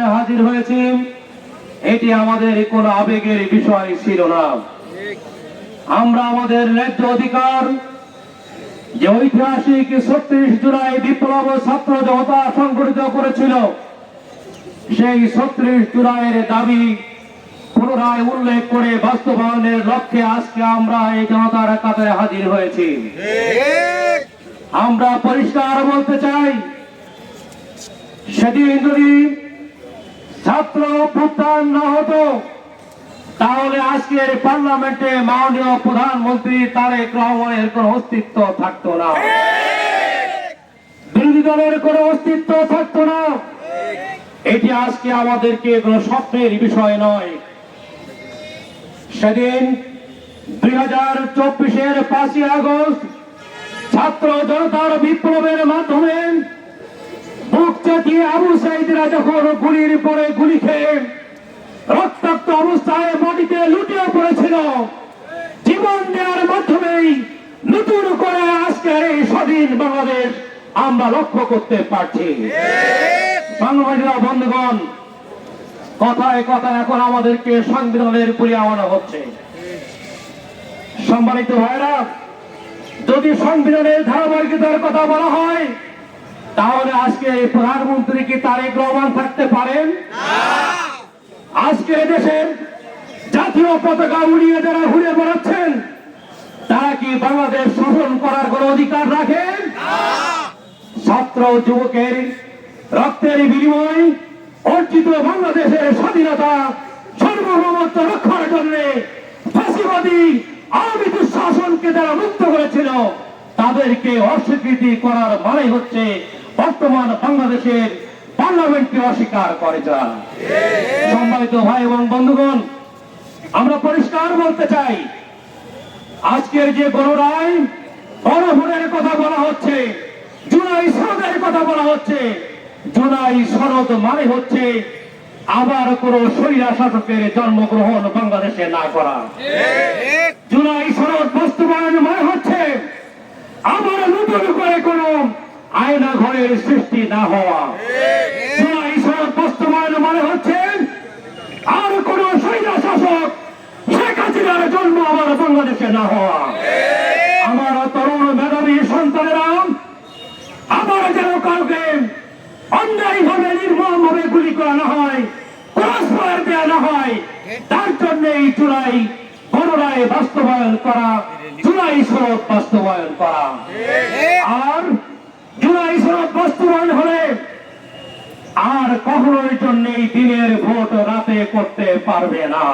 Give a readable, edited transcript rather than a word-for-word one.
কাতারে হাজির হয়েছি, এটি আমাদের কোনো আবেগের বিষয় ছিল না। আমরা আমাদের ন্যায্য অধিকার, যে ঐতিহাসিক 36 জুলাই বিপ্লব ছাত্র জনতা সংগঠিত করেছিল, সেই 36 জুলাইয়ের দাবি পুনরায় উল্লেখ করে বাস্তবায়নের লক্ষ্যে আজকে আমরা এই জনতার কাতারে হাজির হয়েছি। আমরা পরিষ্কার বলতে চাই, সেদিন যদি ছাত্র অভ্যুত্থান না হতো, তাহলে আজকের পার্লামেন্টে মাননীয় প্রধানমন্ত্রী তারেক রহমানের কোন অস্তিত্ব থাকতো না, বিরোধী দলের কোন অস্তিত্ব থাকতো না। এটি আজকে আমাদেরকে কোন স্বপ্নের বিষয় নয়। সেদিন 2024-এর 5ই আগস্ট ছাত্র জনতার বিপ্লবের মাধ্যমে বুক চাটিয়ে আবু সাঈদরা যখন গুলির পরে গুলি খেয়ে রক্তাক্ত অবস্থায় মাটিতে লুটিয়ে পড়েছিল, জীবন দেওয়ার মাধ্যমেই নতুন করে আজকের এই স্বাধীন বাংলাদেশ আমরা লক্ষ্য করতে পারছি। সাংবাদিকরা বন্ধুগণ, কথায় কথায় এখন আমাদেরকে সংবিধানের পুলিয়ে আনা হচ্ছে। সম্মানিত ভাইরা, যদি সংবিধানের ধারাবাহিকতার কথা বলা হয়, তাহলে আজকে প্রধানমন্ত্রী কি তারেক রহমান থাকতে পারেন? আজকে দেশের জাতীয় পতাকা উড়িয়ে যারা ঘুরে বেড়াচ্ছেন, তারা কি বাংলাদেশ শাসন করার কোন অধিকার রাখেন? ছাত্র যুবকের রক্তের বিনিময় অর্জিত বাংলাদেশের স্বাধীনতা সার্বভৌমত্ব রক্ষার জন্য ফাঁসিবাদী আওয়ামী দুঃশাসনকে যারা মুক্ত করেছিল, তাদেরকে অস্বীকৃতি করার মানে হচ্ছে বর্তমান বাংলাদেশের পার্লামেন্টকে অস্বীকার করে যায়। সম্মানিত ভাই এবং বন্ধুগণ, আমরা পরিষ্কার বলতে চাই, আজকের যে গণরায় গণভোটের কথা বলা হচ্ছে, জুলাই সনদের কথা বলা হচ্ছে, জুলাই সনদ মানে হচ্ছে আবার কোন স্বৈরা শাসকের জন্মগ্রহণ বাংলাদেশে না করা। জুলাই সনদ বাস্তবায়ন মানে হচ্ছে আবার নতুন করে কোন আয়না ঘরের সৃষ্টি না হওয়া। জুলাই সনদ বাস্তবায়ন মানে হচ্ছে আর কোন স্বৈরা শাসক শেখ হাসিনার জন্ম আবার বাংলাদেশে না হওয়া। আমার তরুণ মেধাবী সন্তানেরা আবার যেন কাউকে অন্যায় ভাবে নির্মম ভাবে গুলি করা না হয়, ক্রসফায়ার দেওয়া না হয়, তার জন্য এই জুলাই গণরায় বাস্তবায়ন করা, জুলাই সনদ বাস্তবায়ন করা। আর জুলাই সনদ বাস্তবায়ন হলে আর কখনোর জন্য দিনের ভোট রাতে করতে পারবে না।